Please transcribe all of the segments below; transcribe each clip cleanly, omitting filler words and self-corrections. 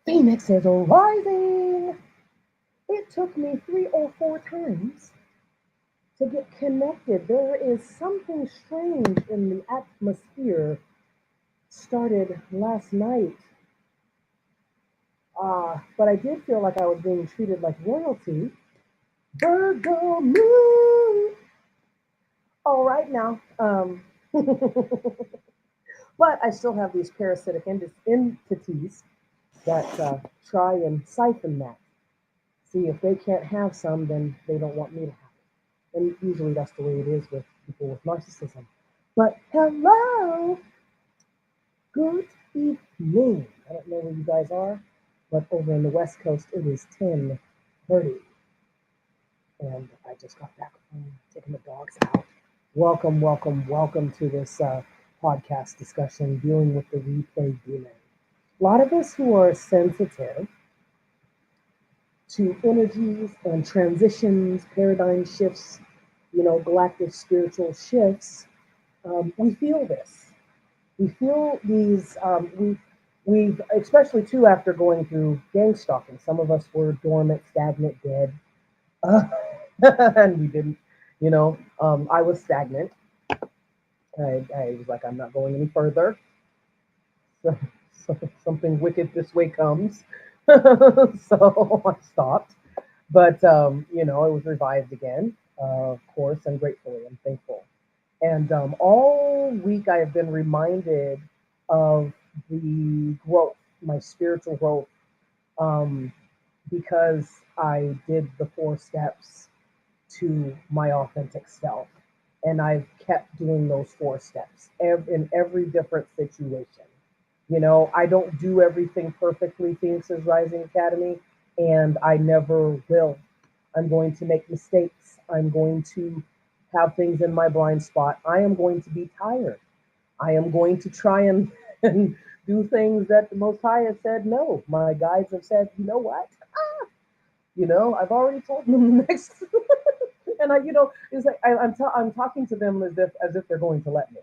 Phoenix is rising. It took me 3 or 4 times to get connected. There is something strange in the atmosphere. Started last night, but I did feel like I was being treated like royalty. Virgo moon. All right now. But I still have these parasitic entities that try and siphon that. See, if they can't have some, then they don't want me to have it. And usually that's the way it is with people with narcissism. But hello, good evening. I don't know where you guys are, but over in the West Coast it is 10:30, and I just got back from taking the dogs out. Welcome, welcome, welcome to this podcast discussion dealing with the replay demon. A lot of us who are sensitive to energies and transitions, paradigm shifts, galactic spiritual shifts, we feel this. We feel these. We've especially too after going through gang stalking. Some of us were dormant, stagnant, dead, uh, and we didn't. I was stagnant. I was like, I'm not going any further. So, so something wicked this way comes. So I stopped. But it was revived again, of course, and gratefully I'm thankful. And all week I have been reminded of the growth, my spiritual growth, um, because I did the 4 steps to my authentic self. And I've kept doing those 4 steps in every different situation. I don't do everything perfectly, Phoenix's Rising Academy, and I never will. I'm going to make mistakes. I'm going to have things in my blind spot. I am going to be tired. I am going to try and, and do things that the Most High has said no. My guides have said, you know what? I've already told them the next. And it's like I'm talking to them as if they're going to let me,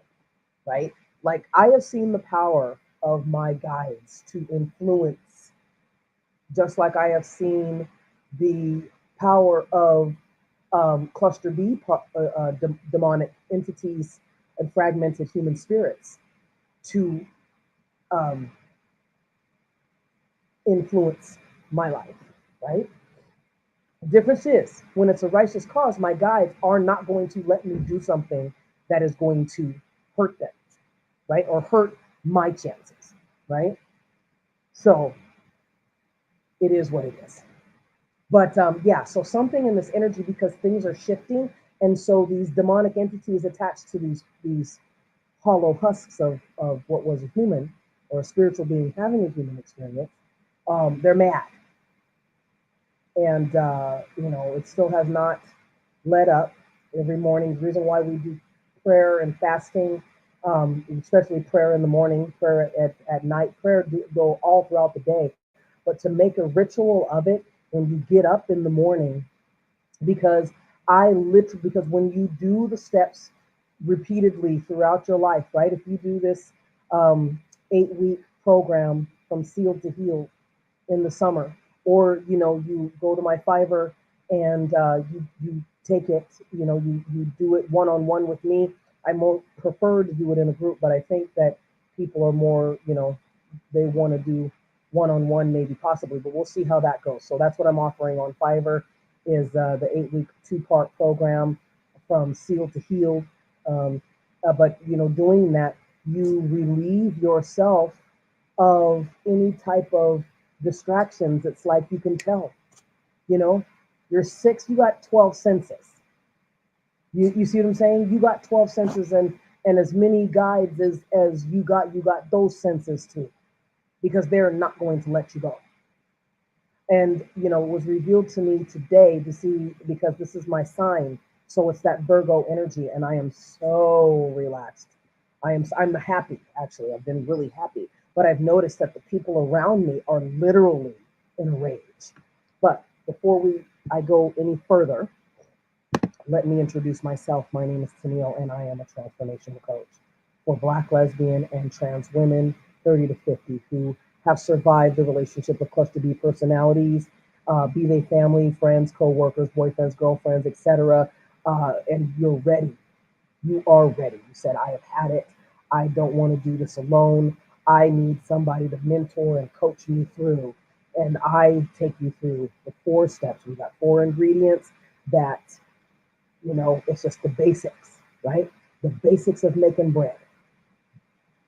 right? Like I have seen the power of my guides to influence, just like I have seen the power of cluster B demonic entities and fragmented human spirits to um, influence my life, right? The difference is when it's a righteous cause, my guides are not going to let me do something that is going to hurt them, right? Or hurt my chances, right? So it is what it is. But yeah, so something in this energy because things are shifting, and so these demonic entities attached to these hollow husks of what was a human or a spiritual being having a human experience, they're mad, and it still has not let up. Every morning, the reason why we do prayer and fasting, especially prayer in the morning, prayer at night, prayer go all throughout the day, but to make a ritual of it when you get up in the morning, because because when you do the steps repeatedly throughout your life, right? If you do this 8-week program from sealed to healed in the summer, or you go to my Fiverr and you take it, you do it one on one with me. I more prefer to do it in a group, but I think that people are more, they want to do one on one, maybe possibly, but we'll see how that goes. So that's what I'm offering on Fiverr is the 8-week 2-part program from sealed to healed. But doing that, you relieve yourself of any type of distractions. It's like you can tell, you know, you're 6, you got 12 senses. You see what I'm saying? You got 12 senses, and as many guides as you got those senses too, because they're not going to let you go. And it was revealed to me today to see, because this is my sign, so it's that Virgo energy, and I am so relaxed. I'm happy, actually. I've been really happy, but I've noticed that the people around me are literally in a rage. But before I go any further, let me introduce myself. My name is Tennille, and I am a transformational coach for Black, lesbian, and trans women 30 to 50 who have survived the relationship with cluster B personalities, be they family, friends, co-workers, boyfriends, girlfriends, etc. And you're ready. You are ready. You said, I have had it. I don't want to do this alone. I need somebody to mentor and coach me through. And I take you through the 4 steps. We've got 4 ingredients that, it's just the basics, right? The basics of making bread.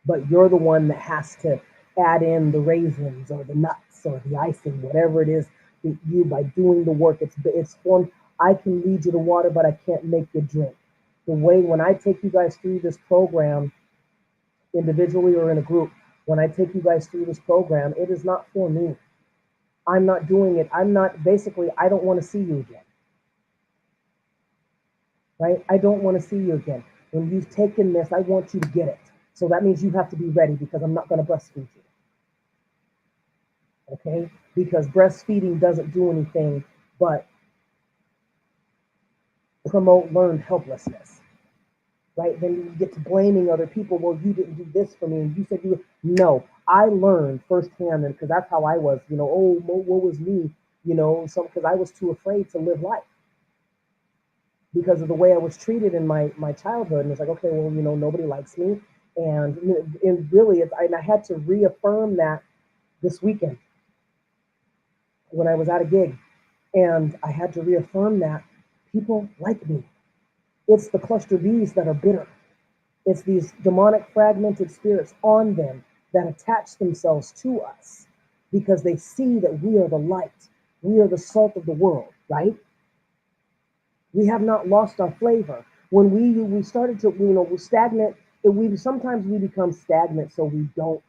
But you're the one that has to add in the raisins or the nuts or the icing, whatever it is that you, by doing the work, it's formed. I can lead you to water, but I can't make you drink. The way when I take you guys through this program, individually or in a group, when I take you guys through this program, it is not for me. I'm not doing it. I don't want to see you again. Right? I don't want to see you again. When you've taken this, I want you to get it. So that means you have to be ready because I'm not going to breastfeed you. Okay? Because breastfeeding doesn't do anything but promote learned helplessness. Right? Then you get to blaming other people. Well, you didn't do this for me. And you said no, I learned firsthand, and because that's how I was, what was me, because I was too afraid to live life because of the way I was treated in my childhood. And it's like, okay, well, nobody likes me. And really, I had to reaffirm that this weekend when I was at a gig. And I had to reaffirm that people like me. It's the cluster Bs that are bitter. It's these demonic fragmented spirits on them that attach themselves to us because they see that we are the light. We are the salt of the world, right? We have not lost our flavor. When we started to, we're stagnant. Sometimes we become stagnant so we don't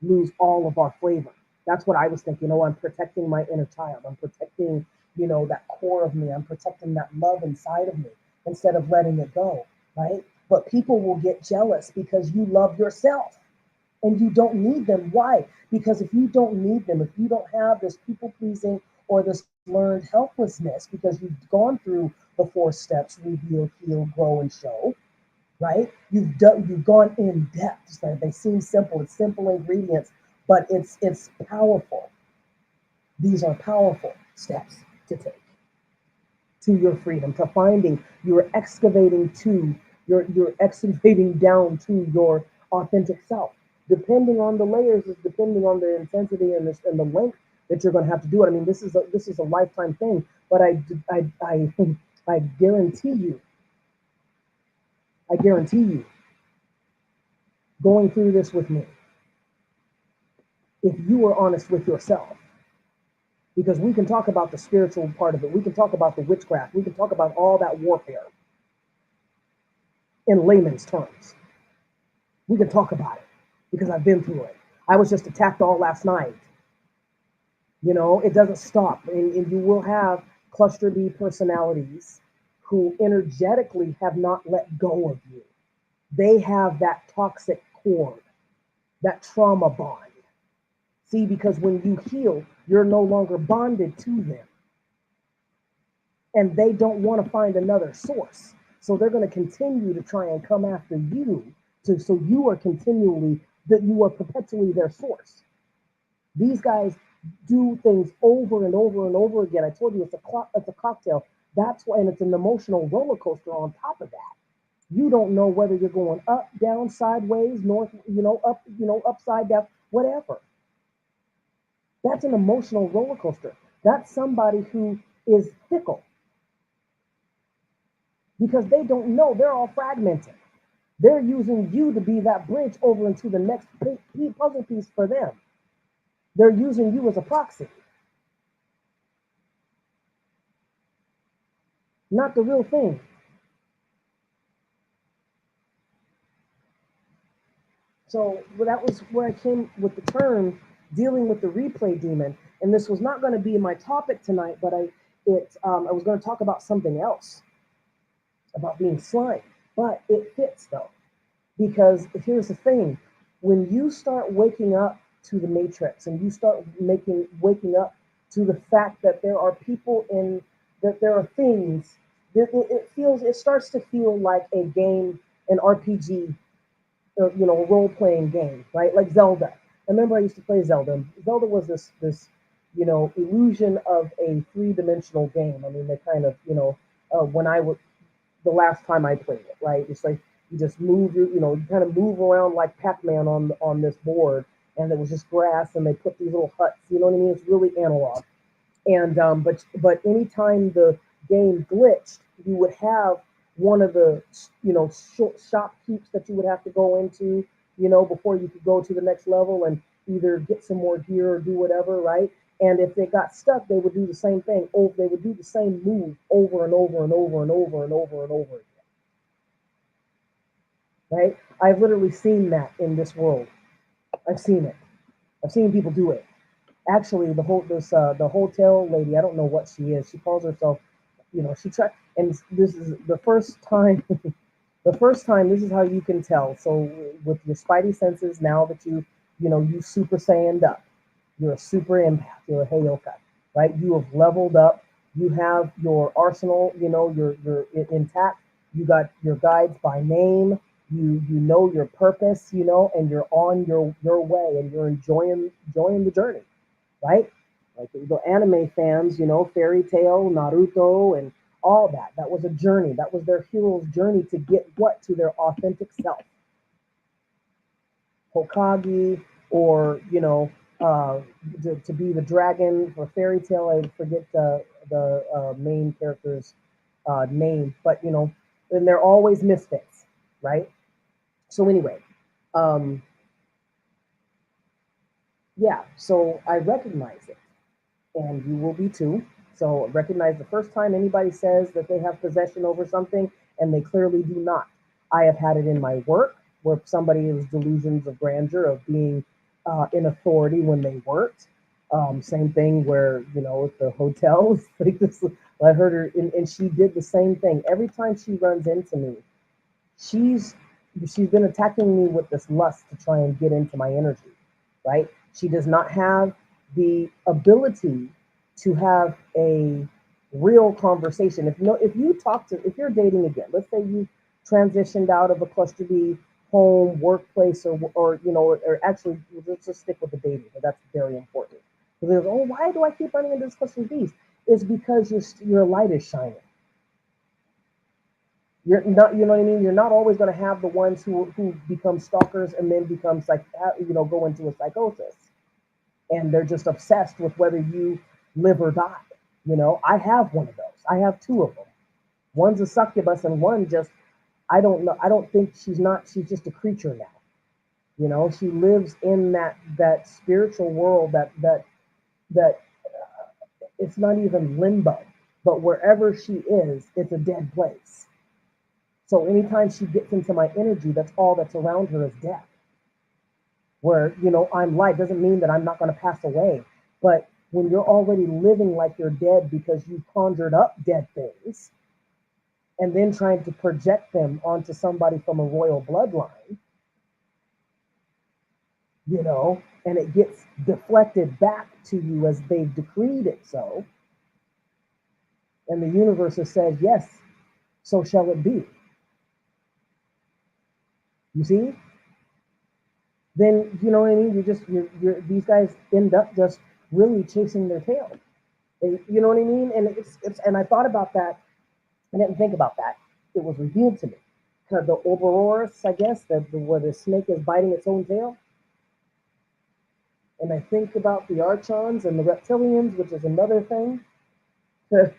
lose all of our flavor. That's what I was thinking. I'm protecting my inner child. I'm protecting, that core of me. I'm protecting that love inside of me instead of letting it go, right? But people will get jealous because you love yourself and you don't need them. Why? Because if you don't need them, if you don't have this people pleasing or this learned helplessness, because you've gone through the 4 steps, reveal, heal, grow, and show, right? You've gone in depth. They seem simple. It's simple ingredients, but it's powerful. These are powerful steps to take to your freedom, to finding you're excavating down to your authentic self. Depending on the layers is depending on the intensity and the length that you're going to have to do it. I mean, this is a lifetime thing, but I guarantee you, going through this with me, if you are honest with yourself, because we can talk about the spiritual part of it, we can talk about the witchcraft, we can talk about all that warfare in layman's terms. We can talk about it because I've been through it. I was just attacked all last night. It doesn't stop. And you will have cluster B personalities who energetically have not let go of you. They have that toxic cord, that trauma bond. See, because when you heal, you're no longer bonded to them. And they don't want to find another source. So they're going to continue to try and come after you. So you are perpetually their source. These guys do things over and over and over again. I told you it's a cocktail. That's why, and it's an emotional roller coaster on top of that. You don't know whether you're going up, down, sideways, north, up, upside down, whatever. That's an emotional roller coaster. That's somebody who is fickle because they don't know. They're all fragmented. They're using you to be that bridge over into the next puzzle piece for them. They're using you as a proxy, not the real thing. So that was where I came with the term dealing with the replay demon. And this was not going to be my topic tonight, but I was going to talk about something else, about being slime. But it fits though, because here's the thing: when you start waking up to the matrix, and you start waking up to the fact that there are people that there are things, it starts to feel like a game, an RPG, a role-playing game, right? Like Zelda. I remember I used to play Zelda. Zelda was this illusion of a three-dimensional game. I mean, they kind of, when I was the last time I played it, right? It's like you just move, you kind of move around like Pac-Man on this board, and there was just grass, and they put these little huts. You know what I mean? It's really analog. And but anytime the game glitched, you would have one of the shop keeps that you would have to go into, before you could go to the next level and either get some more gear or do whatever, right? And if they got stuck, they would do the same thing. Oh, they would do the same move over and over and over and over and over and over again, right? I've literally seen that in this world. I've seen it. I've seen people do it. Actually, the hotel lady, I don't know what she is. She calls herself, she tried, and this is the first time. The first time, this is how you can tell. So with your spidey senses, now that you super saiyaned up, you're a super empath, you're a heyoka, right? You have leveled up. You have your arsenal, you're intact. You got your guides by name. You know your purpose, and you're on your way, and you're enjoying the journey, right? Like the anime fans, Fairy Tail, Naruto, and all that. That was a journey. That was their hero's journey to get what? To their authentic self. Hokage, or to be the dragon for Fairy Tail. I forget the main character's name, but and they're always misfits, right? So anyway, um, yeah. So I recognize it, and you will be too. So recognize the first time anybody says that they have possession over something, and they clearly do not. I have had it in my work where somebody has delusions of grandeur of being in authority when they weren't. Same thing where at the hotels, like this. I heard her, and she did the same thing every time she runs into me. She's she's been attacking me with this lust to try and get into my energy, right? She does not have the ability to have a real conversation. If you're dating again, let's say you transitioned out of a cluster B home, workplace, or actually let's just stick with the dating, but that's very important. Because oh, why do I keep running into this cluster B's? It's because your light is shining. You're not, you know what I mean? You're not always going to have the ones who become stalkers and then become go into a psychosis, and they're just obsessed with whether you live or die. I have one of those. I have two of them. One's a succubus, and one just, I don't know. I don't think she's not. She's just a creature now. She lives in that spiritual world that it's not even limbo, but wherever she is, it's a dead place. So anytime she gets into my energy, that's all that's around her is death. Where, I'm light doesn't mean that I'm not going to pass away. But when you're already living like you're dead because you've conjured up dead things and then trying to project them onto somebody from a royal bloodline, and it gets deflected back to you as they've decreed it so, and the universe has said, yes, so shall it be. You see? Then you know what I mean. You're these guys end up just really chasing their tail. You know what I mean? And and I thought about that. I didn't think about that. It was revealed to me. Kind of the Ouroboros, I guess, where the snake is biting its own tail. And I think about the Archons and the reptilians, which is another thing to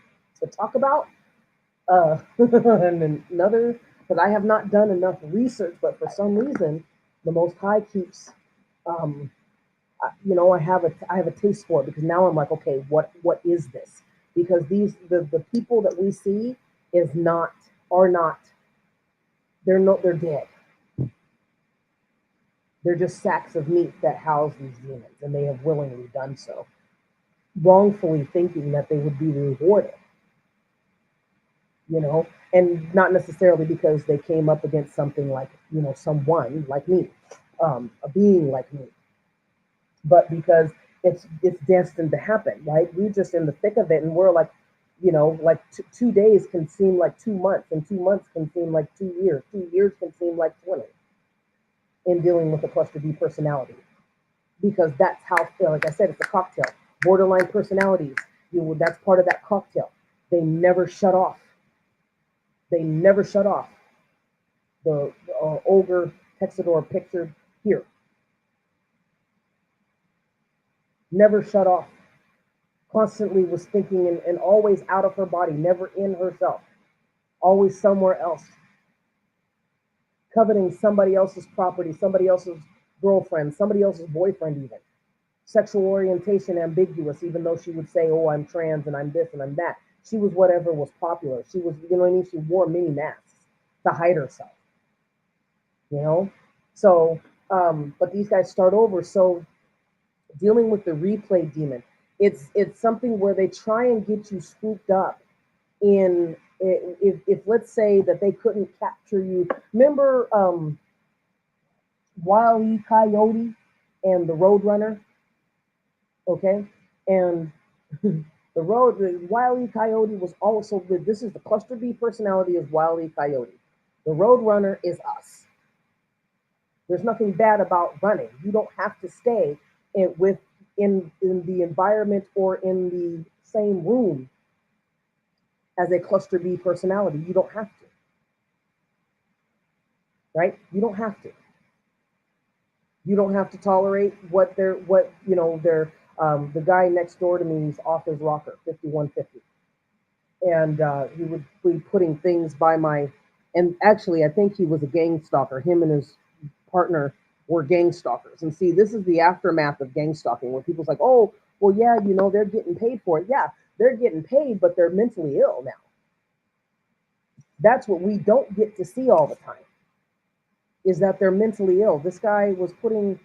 talk about. And another, because I have not done enough research, but for some reason, the Most High keeps, I have a taste for it, because now I'm like, okay, what is this? Because the people that we see are not, they're dead. They're just sacks of meat that house these demons, and they have willingly done so, wrongfully thinking that they would be rewarded. And not necessarily because they came up against something like, someone like me, a being like me, but because it's destined to happen, right? We're just in the thick of it, and we're like, like 2 days can seem like 2 months, and 2 months can seem like 2 years. 2 years can seem like 20 in dealing with the cluster B personality. because that's how, like I said, it's a cocktail. Borderline personalities, that's part of that cocktail. They never shut off. They never shut off. The ogre Texador pictured here never shut off. Constantly was thinking, and always out of her body, never in herself, always somewhere else, coveting somebody else's property, somebody else's girlfriend, somebody else's boyfriend, even. Sexual orientation ambiguous, even though she would say, oh, I'm trans and I'm this and I'm that. She was whatever was popular. She was, you know what I mean? She wore mini masks to hide herself, you know? So, but these guys start over. So dealing with the replay demon, it's something where they try and get you spooked up in, if let's say that they couldn't capture you. Remember Wile E. Coyote and the Roadrunner? Okay, and the Wile E. Coyote was also, this is the cluster B personality of Wile E. Coyote. The Roadrunner is us. There's nothing bad about running. You don't have to stay in the environment or in the same room as a cluster B personality. You don't have to. Right? You don't have to. You don't have to tolerate the guy next door to me is off his rocker, 5150. And he would be putting things by and actually, I think he was a gang stalker. Him and his partner were gang stalkers. And see, this is the aftermath of gang stalking, where people's like, oh, well, yeah, they're getting paid for it. Yeah, they're getting paid, but they're mentally ill now. That's what we don't get to see all the time, is that they're mentally ill. This guy was putting,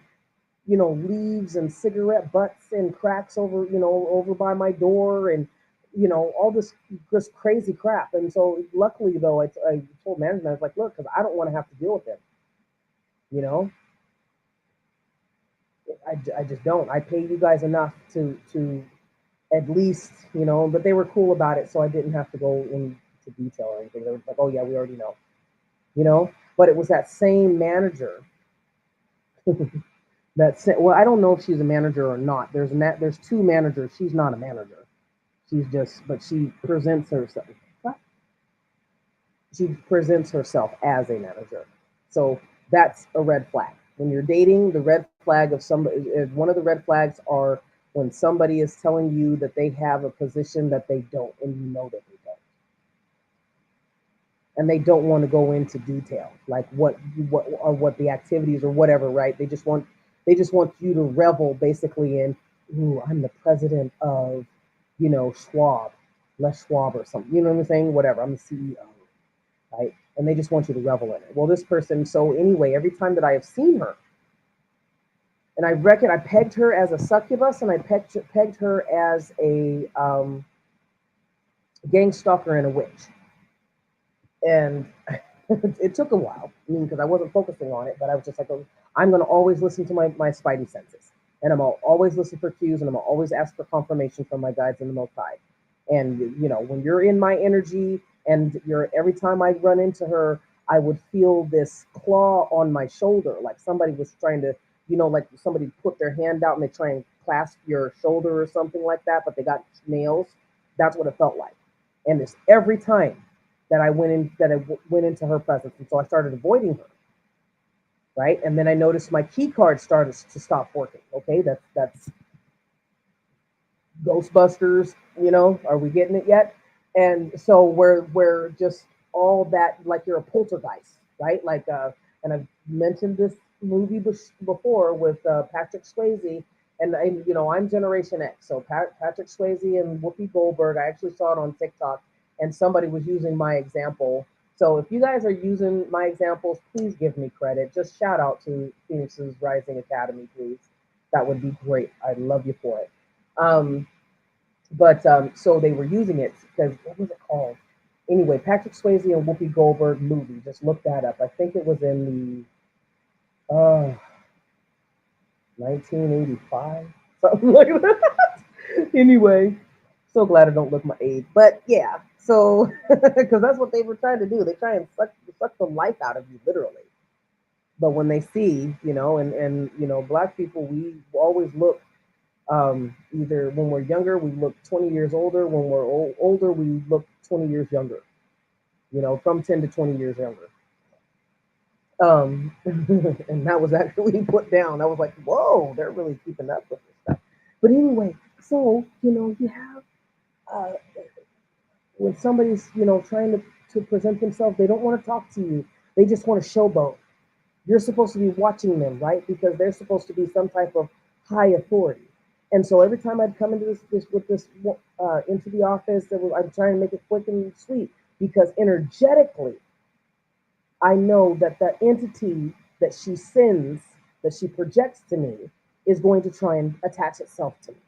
leaves and cigarette butts and cracks over by my door, and, all this just crazy crap. And so luckily, though, I told management, I was like, look, because I don't want to have to deal with him. I just don't. I pay you guys enough to at least, but they were cool about it, so I didn't have to go into detail or anything. They were like, oh, yeah, we already know. But it was that same manager well, I don't know if she's a manager or not. There's two managers. She's not a manager. But she presents herself. She presents herself as a manager. So that's a red flag. When you're dating, the red flag of somebody, one of the red flags are when somebody is telling you that they have a position that they don't, and you know that they don't. And they don't want to go into detail, like what the activities or whatever, right? They just want you to revel basically in, ooh, I'm the president of, Schwab, Les Schwab or something. You know what I'm saying? Whatever. I'm the CEO, right? And they just want you to revel in it. Well, this person, so anyway, every time that I have seen her, and I pegged her as a succubus, and I pegged her as a gang stalker and a witch. And it took a while, because I wasn't focusing on it, but I was just like, oh, I'm going to always listen to my spidey senses, and I'm going to always listen for cues, and I'm going to always ask for confirmation from my guides in the Most High. And, when you're in my energy, and every time I run into her, I would feel this claw on my shoulder, like somebody was trying to, like somebody put their hand out and they try and clasp your shoulder or something like that, but they got nails. That's what it felt like. And this every time that I went into her presence. And so I started avoiding her. Right. And then I noticed my key card started to stop working. Okay. That's Ghostbusters, are we getting it yet? And so we're just all that, like you're a poltergeist, right? Like, and I've mentioned this movie before with Patrick Swayze, and I'm Generation X. So Patrick Swayze and Whoopi Goldberg, I actually saw it on TikTok, and somebody was using my example. So if you guys are using my examples, please give me credit. Just shout out to Phoenix's Rising Academy, please. That would be great. I'd love you for it. So they were using it because, what was it called? Anyway, Patrick Swayze and Whoopi Goldberg movie. Just look that up. I think it was in the 1985, something like that. Anyway, so glad I don't look my age. But yeah, so because that's what they were trying to do. They try and suck the life out of you, literally. But when they see, Black people, we always look, either when we're younger, we look 20 years older. When we're older, we look 20 years younger, from 10 to 20 years younger. And that was actually put down. I was like, whoa, they're really keeping up with this stuff. But anyway, so, you have, uh, when somebody's, trying to present themselves, they don't want to talk to you. They just want to showboat. You're supposed to be watching them, right? Because they're supposed to be some type of high authority. And so every time I'd come into into the office, I'm trying to make it quick and sweet because energetically, I know that the entity that she sends, that she projects to me, is going to try and attach itself to me.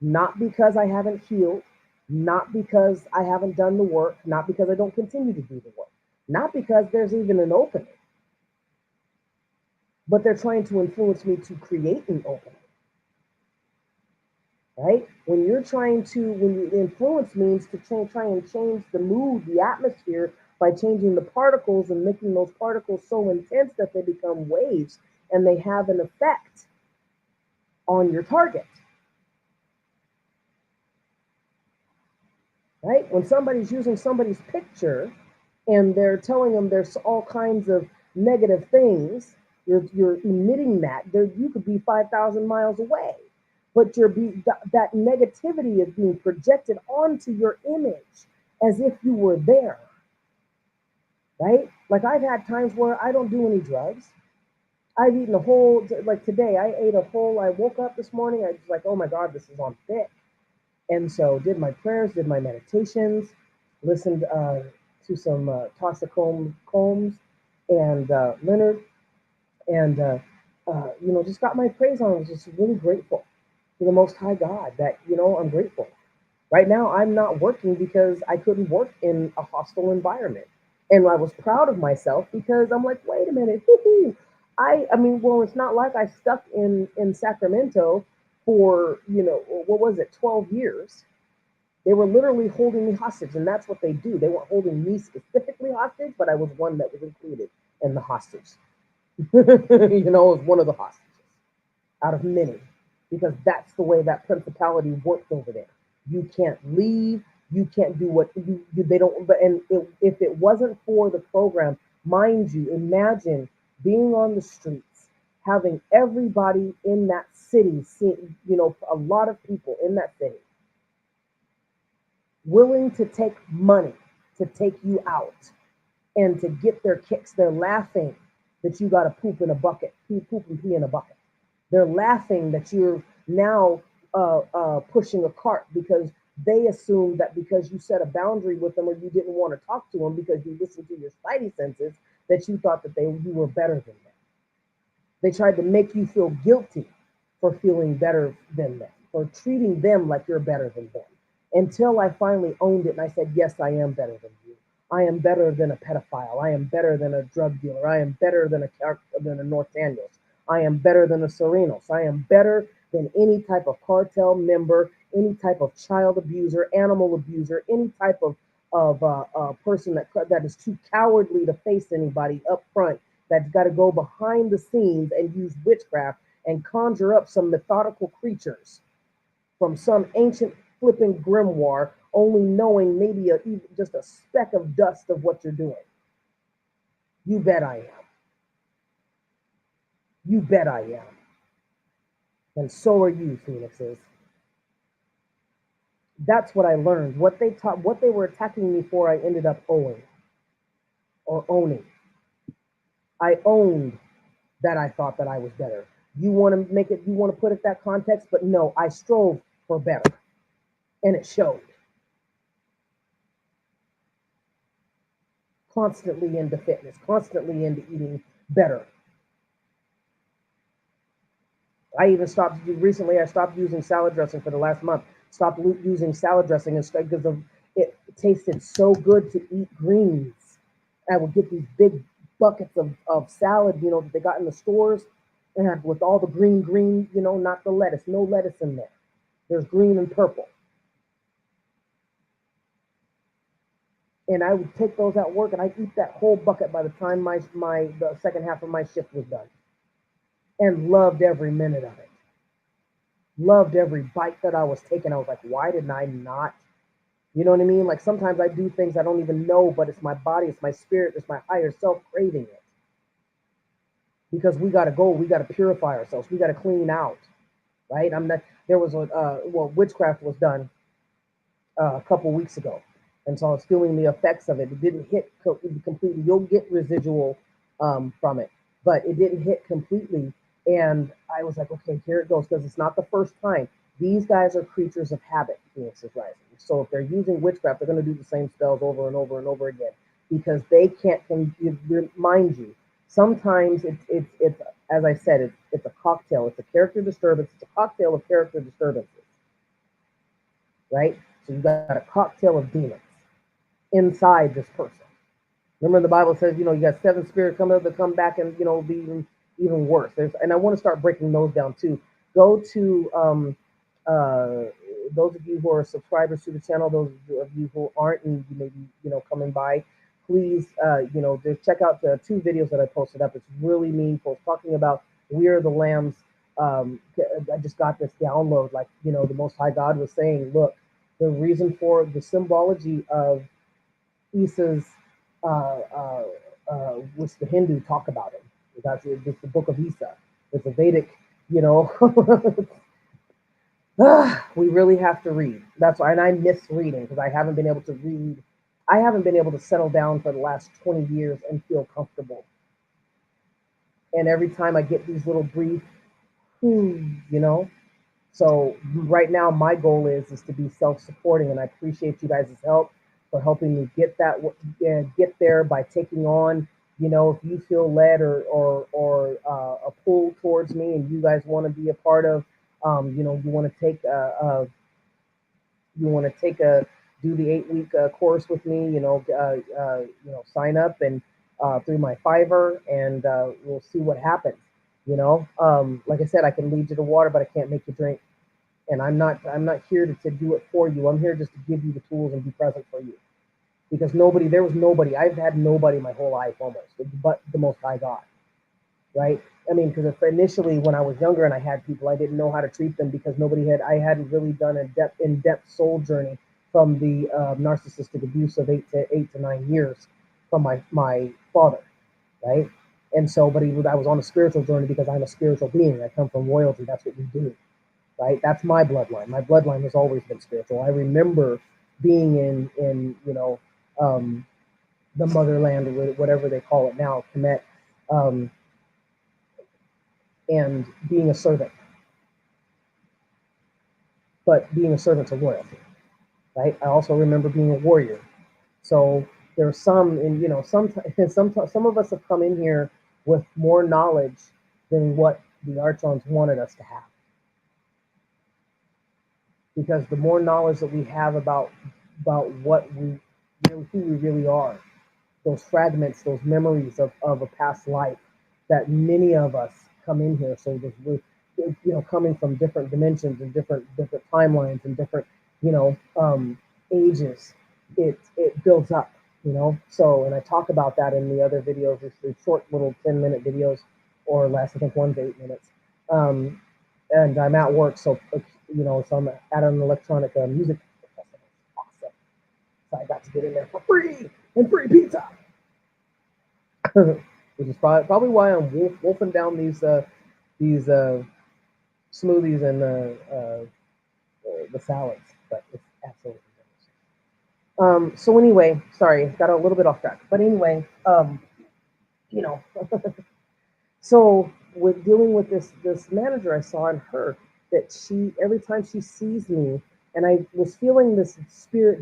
Not because I haven't healed, not because I haven't done the work, not because I don't continue to do the work, not because there's even an opening, but they're trying to influence me to create an opening. Right? When you influence means to try and change the mood, the atmosphere by changing the particles and making those particles so intense that they become waves and they have an effect on your target. Right? When somebody's using somebody's picture and they're telling them there's all kinds of negative things, you're emitting that. You could be 5,000 miles away, but that negativity is being projected onto your image as if you were there. Right? Like I've had times where I don't do any drugs. I've eaten like today, I woke up this morning, I was like, oh my God, this is on thick. And so did my prayers, did my meditations, listened to some Tasha Combs and Leonard, and just got my praise on. I was just really grateful to the Most High God that I'm grateful. Right now, I'm not working because I couldn't work in a hostile environment, and I was proud of myself because I'm like, wait a minute, well, it's not like I stuck in Sacramento for what was it, 12 years. They were literally holding me hostage, and that's what they do. They weren't holding me specifically hostage, but I was one that was included in the hostage. It was one of the hostages out of many, because that's the way that principality worked over there. You can't leave. You can't do what they don't. And if it wasn't for the program, mind you, imagine being on the streets, having everybody in that city, a lot of people in that city willing to take money to take you out and to get their kicks. They're laughing that you got to poop and pee in a bucket. They're laughing that you're now pushing a cart because they assumed that because you set a boundary with them or you didn't want to talk to them because you listened to your spidey senses, that you thought that you were better than them. They tried to make you feel guilty for feeling better than them, for treating them like you're better than them. Until I finally owned it and I said, yes, I am better than you. I am better than a pedophile. I am better than a drug dealer. I am better than a North Daniels. I am better than a Serenos. I am better than any type of cartel member, any type of child abuser, animal abuser, any type of person that is too cowardly to face anybody up front, that's got to go behind the scenes and use witchcraft and conjure up some methodical creatures from some ancient flipping grimoire, only knowing maybe just a speck of dust of what you're doing. You bet I am. You bet I am. And so are you, Phoenixes. That's what I learned. What they were attacking me for, I ended up owning. I owned that I thought that I was better. You want to put it that context, but no, I strove for better. And it showed. Constantly into fitness, constantly into eating better. I stopped using salad dressing for the last month. Stopped using salad dressing because it tasted so good to eat greens. I would get these big buckets of salad, that they got in the stores, and with all the green, not the lettuce, no lettuce in there. There's green and purple. And I would take those at work, and I'd eat that whole bucket by the time the second half of my shift was done, and loved every minute of it. Loved every bite that I was taking. I was like, why didn't I not? You know what I mean? Like sometimes I do things I don't even know, but it's my body, it's my spirit, it's my higher self craving it. Because we got to go, we got to purify ourselves, we got to clean out, right? I'm not. There was a witchcraft was done a couple weeks ago, and so I was feeling the effects of it. It didn't hit completely. You'll get residual from it, but it didn't hit completely. And I was like, okay, here it goes, because it's not the first time. These guys are creatures of habit, Phoenix is rising. So if they're using witchcraft, they're going to do the same spells over and over and over again because they can't remind you. Sometimes it's as I said, it's a cocktail. It's a character disturbance. It's a cocktail of character disturbances, right? So you got a cocktail of demons inside this person. Remember, the Bible says, you got seven spirits coming up to come back and be even worse. And I want to start breaking those down too. Go to those of you who are subscribers to the channel, those of you who aren't, and you may be coming by, please just check out the 2 videos that I posted up. It's really meaningful. It's talking about we are the lambs. I just got this download, like the Most High God was saying, look, the reason for the symbology of Issa's, which the Hindu talk about him. That's it's the book of Isa. It's a Vedic, we really have to read. That's why, and I miss reading because I haven't been able to read. I haven't been able to settle down for the last 20 years and feel comfortable. And every time I get these little brief, So right now, my goal is to be self-supporting, and I appreciate you guys' help for helping me get get there by taking on. If you feel led or a pull towards me, and you guys want to be a part of, you want to take do the 8-week course with me. Sign up and through my Fiverr, and we'll see what happens. Like I said, I can lead you to water, but I can't make you drink. And I'm not here to do it for you. I'm here just to give you the tools and be present for you. Because there was nobody. I've had nobody my whole life almost, but the Most High God, right? I mean, because initially when I was younger and I had people, I didn't know how to treat them because I hadn't really done a in-depth soul journey from the narcissistic abuse of 8 to 9 years from my father, right? And so, but I was on a spiritual journey because I'm a spiritual being. I come from royalty. That's what we do. Right? That's my bloodline. My bloodline has always been spiritual. I remember being in the motherland, or whatever they call it now, Kemet, and being a servant. But being a servant to royalty, right? I also remember being a warrior. So there's some, and some of us have come in here with more knowledge than what the Archons wanted us to have. Because the more knowledge that we have about who we really are, those fragments, those memories of a past life, that many of us come in here. So coming from different dimensions and different timelines and different ages, it builds up. So, and I talk about that in the other videos. It's short little 10-minute videos or less. I think one's 8 minutes. And I'm at work, so so I'm at an electronic music festival. Awesome. So I got to get in there for free and free pizza, which is probably why I'm wolfing down these smoothies and the salads. But it's absolutely delicious. So anyway, sorry, got a little bit off track. But anyway, so with dealing with this manager, I saw in her that every time she sees me, and I was feeling this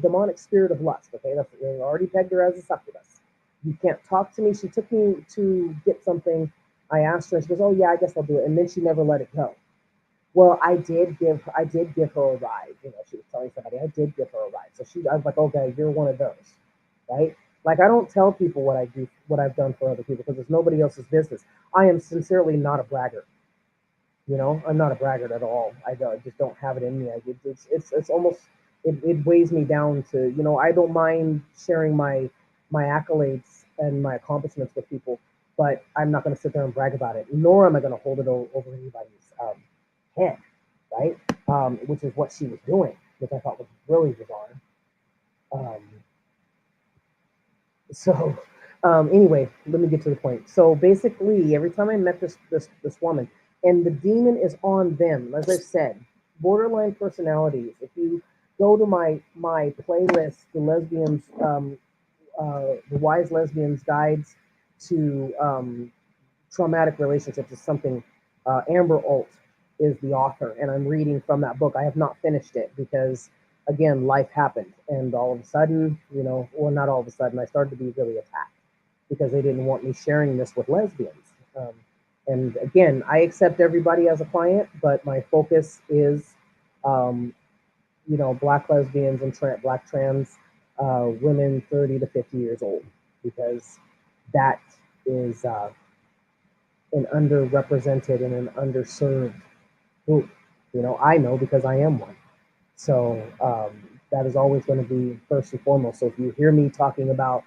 demonic spirit of lust. Okay, they already pegged her as a succubus. You can't talk to me. She took me to get something. I asked her, and she goes, "Oh yeah, I guess I'll do it." And then she never let it go. Well, I did give her a ride. She was telling somebody I did give her a ride. So I was like, "Okay, you're one of those, right?" Like, I don't tell people what I do, what I've done for other people, because it's nobody else's business. I am sincerely not a braggart. I'm not a braggart at all. I just don't have it in me. It's almost it weighs me down to, I don't mind sharing my accolades and my accomplishments with people, but I'm not going to sit there and brag about it, nor am I going to hold it over anybody's head, right? Which is what she was doing, which I thought was really bizarre. Um, so anyway, let me get to the point. So basically, every time I met this woman, and the demon is on them, as I said, borderline personalities. If you go to my playlist, the Wise Lesbians Guides to Traumatic Relationships, is something Amber Alt is the author, and I'm reading from that book. I have not finished it because, again, life happened, and all of a sudden, well, not all of a sudden, I started to be really attacked because they didn't want me sharing this with lesbians. And again, I accept everybody as a client, but my focus is, um, black lesbians and black trans women 30 to 50 years old, because that is an underrepresented and an underserved group. I know because I am one. So that is always going to be first and foremost. So if you hear me talking about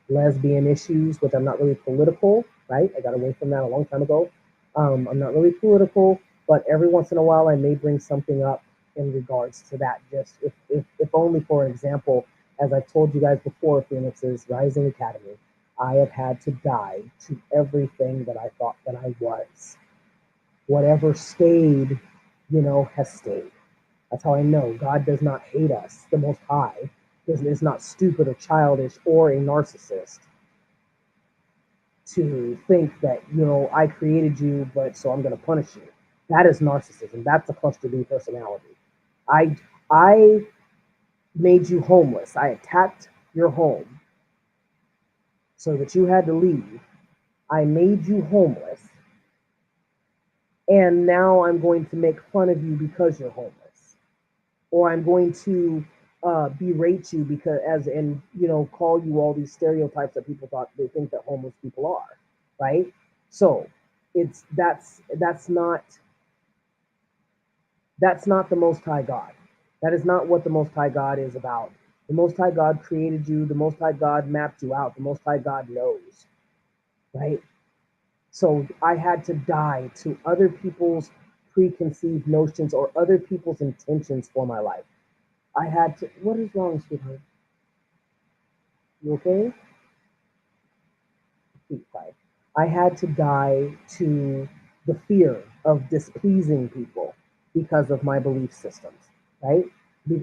lesbian issues, which I'm not really political, right? I got away from that a long time ago. I'm not really political, but every once in a while I may bring something up in regards to that. Just if only for an example, as I've told you guys before, Phoenix's Rising Academy, I have had to die to everything that I thought that I was. Whatever stayed, has stayed. That's how I know God does not hate us. The Most High is not stupid or childish or a narcissist to think that, I created you, but so I'm going to punish you. That is narcissism. That's a cluster B personality. I I made you homeless. I attacked your home so that you had to leave. I made you homeless, and now I'm going to make fun of you because you're homeless, or I'm going to berate you because call you all these stereotypes that people thought they think that homeless people are, right? So it's that's not the Most High God. That is not what the Most High God is about. The Most High God created you. The Most High God mapped you out. The Most High God knows, right? So I had to die to other people's preconceived notions or other people's intentions for my life. I had to. What is wrong, sweetheart? You okay? Keep quiet. I had to die to the fear of displeasing people because of my belief systems, right?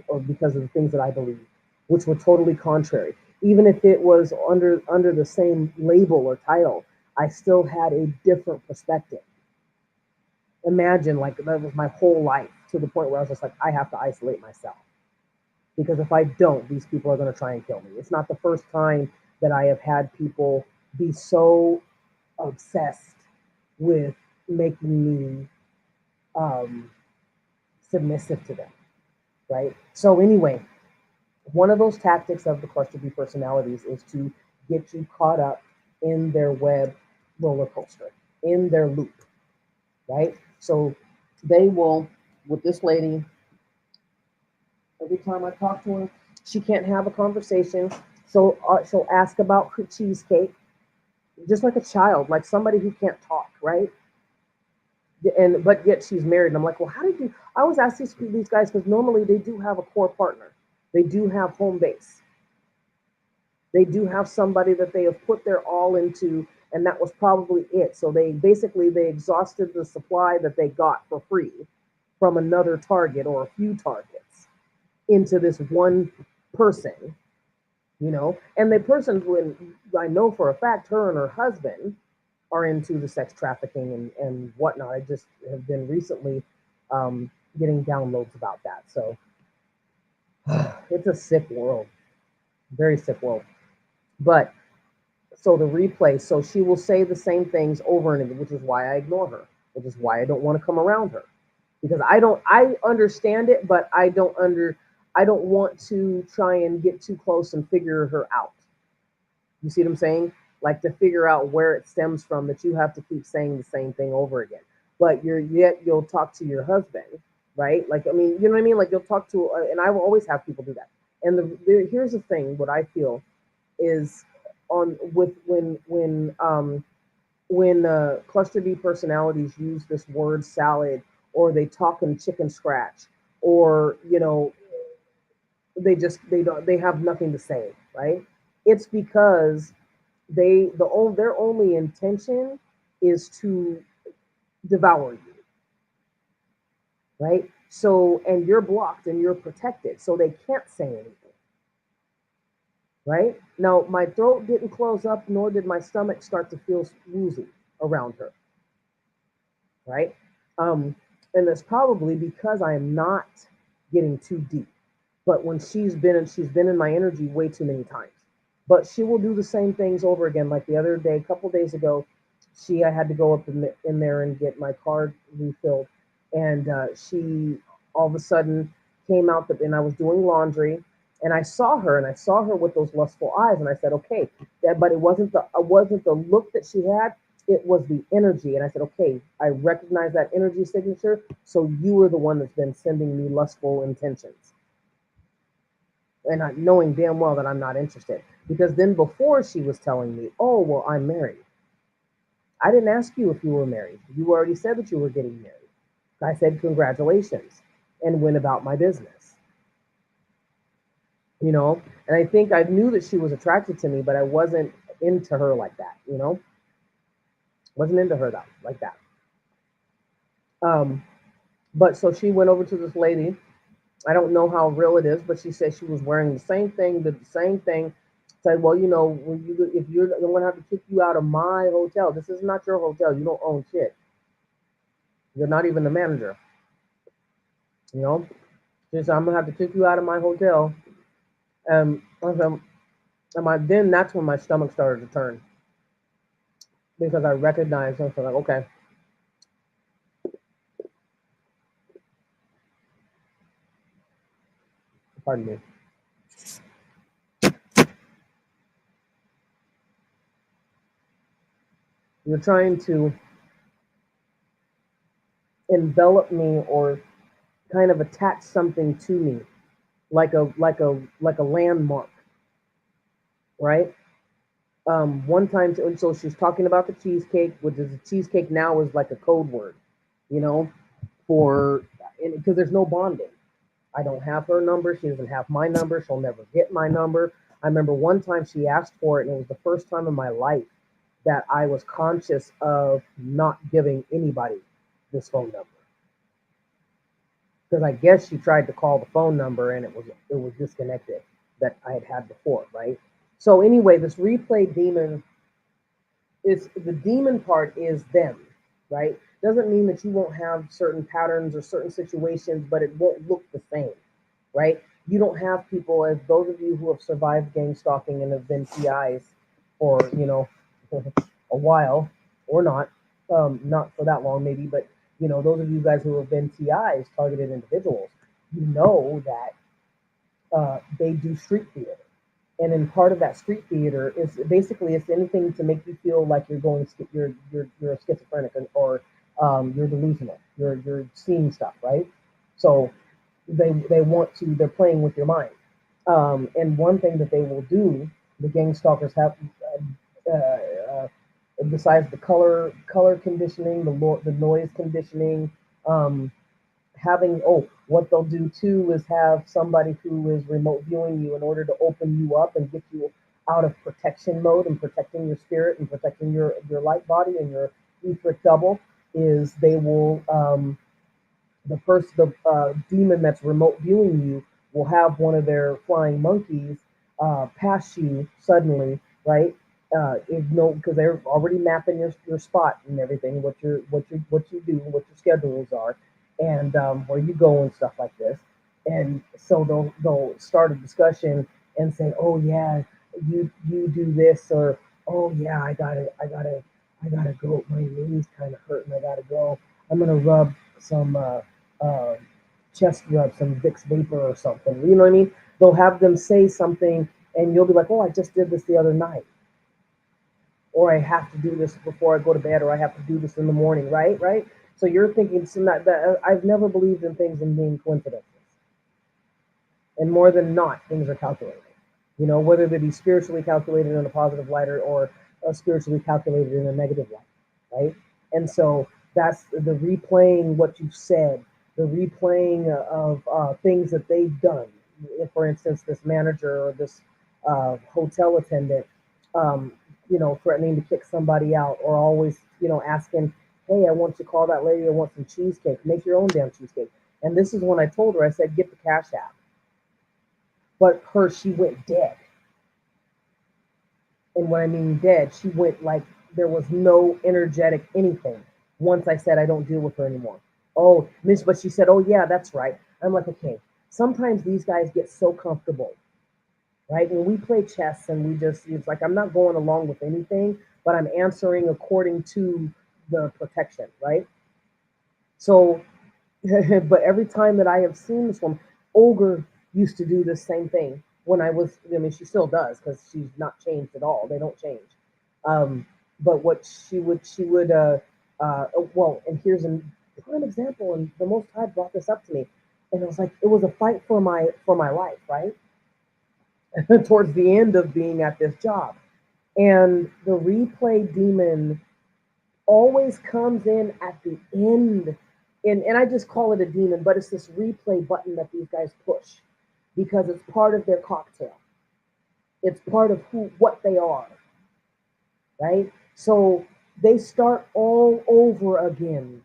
Or because of the things that I believe, which were totally contrary. Even if it was under the same label or title, I still had a different perspective. Imagine, like, that was my whole life, to the point where I was just like, I have to isolate myself, because if I don't, these people are going to try and kill me. It's not the first time that I have had people be so obsessed with making me um, submissive to them, right? So anyway, one of those tactics of the cluster B personalities is to get you caught up in their web roller coaster, in their loop, right? So they will, with this lady, every time I talk to her, she can't have a conversation. So she'll ask about cheesecake, just like a child, like somebody who can't talk, right? And but yet she's married. And I'm like, well, how did you? I always ask these guys, because normally they do have a core partner, they do have home base, they do have somebody that they have put their all into, and that was probably it. So they exhausted the supply that they got for free from another target or a few targets into this one person, and the person, when I know for a fact her and her husband are into the sex trafficking and whatnot. I just have been recently getting downloads about that. So it's a sick world, very sick world. But so the replay, so she will say the same things over and over, which is why I ignore her, which is why I don't want to come around her, because I understand it, but I don't want to try and get too close and figure her out. You see what I'm saying? Like, to figure out where it stems from, that you have to keep saying the same thing over again. But yet you'll talk to your husband, right? Like, I mean, you know what I mean? Like, you'll talk to, and I will always have people do that. And here's the thing: what I feel is on with when cluster B personalities use this word salad, or they talk in chicken scratch, or they have nothing to say, right? It's because their only intention is to devour you, right? So, and you're blocked and you're protected, so they can't say anything, right? Now, my throat didn't close up, nor did my stomach start to feel woozy around her, right? Um, and that's probably because I am not getting too deep. But when she's been in my energy way too many times. But she will do the same things over again. Like the other day, a couple days ago, I had to go up in there and get my card refilled, and she all of a sudden came out and I was doing laundry, and I saw her with those lustful eyes, and I said, okay, but it wasn't the look that she had. It was the energy, and I said, okay, I recognize that energy signature. So you were the one that's been sending me lustful intentions, and knowing damn well that I'm not interested. Because then before she was telling me, oh, well, I'm married. I didn't ask you if you were married. You already said that you were getting married. I said, congratulations, and went about my business. And I think I knew that she was attracted to me, but I wasn't into her like that, wasn't into her like that. But so she went over to this lady. I don't know how real it is, but she said she was wearing the same thing, did the same thing. Said, well, if you're going to have to kick you out of my hotel. This is not your hotel. You don't own shit. You're not even the manager. You know, she said, I'm gonna have to kick you out of my hotel. I said, then that's when my stomach started to turn, because I recognized. I was like, okay, pardon me. You're trying to envelop me or kind of attach something to me, like a landmark, right? One time, so she's talking about the cheesecake, which is the cheesecake now is like a code word, you know, for because there's no bonding. I don't have her number. She doesn't have my number. She'll never get my number. I remember one time she asked for it, and it was the first time in my life that I was conscious of not giving anybody this phone number, because I guess she tried to call the phone number and it was disconnected that I had before, right? So anyway, this replay demon is the demon part is them, right? Doesn't mean that you won't have certain patterns or certain situations, but it won't look the same, right? You don't have people, as those of you who have survived gang stalking and have been TIs for a while, or not for that long maybe, but those of you guys who have been TIs, targeted individuals, you know that they do street theater. And in part of that street theater is basically it's anything to make you feel like you're a schizophrenic, or you're delusional, you're seeing stuff, right? So they're playing with your mind. And one thing that they will do, the gang stalkers have, uh, uh, besides the color conditioning, the noise conditioning, um, what they'll do too is have somebody who is remote viewing you in order to open you up and get you out of protection mode and protecting your spirit and protecting your light body and your etheric double. Is they will the demon that's remote viewing you will have one of their flying monkeys pass you suddenly, right? Because they're already mapping your spot and everything, what you do, what your schedules are, and where you go and stuff like this. And so they'll start a discussion and say, oh yeah, you do this, or oh yeah, I gotta go. My knees kind of hurt and I gotta go. I'm gonna rub some uh, chest rub, some Vicks Vapor or something. You know what I mean? They'll have them say something, and you'll be like, "Oh, I just did this the other night," or "I have to do this before I go to bed," or "I have to do this in the morning." Right? Right? So you're thinking, so not that I've never believed in things in being coincidences, and more than not, things are calculated. You know, whether they be spiritually calculated in a positive light or spiritually calculated in a negative light, right? And so that's the replaying what you've said, the replaying of things that they've done. If, for instance, this manager or this hotel attendant, um, threatening to kick somebody out, or always, asking, "Hey, I want you to call that lady. I want some cheesecake. Make your own damn cheesecake." And this is when I told her, I said, "Get the Cash App." But she went dead. And when I mean dead, she went like there was no energetic anything. Once I said I don't deal with her anymore. Oh, Miss, but she said, "Oh yeah, that's right." I'm like, okay. Sometimes these guys get so comfortable, right? When we play chess and it's like I'm not going along with anything, but I'm answering according to the protection, right? So, but every time that I have seen this woman, Olga used to do the same thing when I mean, she still does because she's not changed at all. They don't change. Um, but what well, and here's a prime example, and the Most High brought this up to me, and it was like, it was a fight for my life, right? Towards the end of being at this job. And the replay demon always comes in at the end. And I just call it a demon, but it's this replay button that these guys push because it's part of their cocktail. It's part of what they are, right? So they start all over again.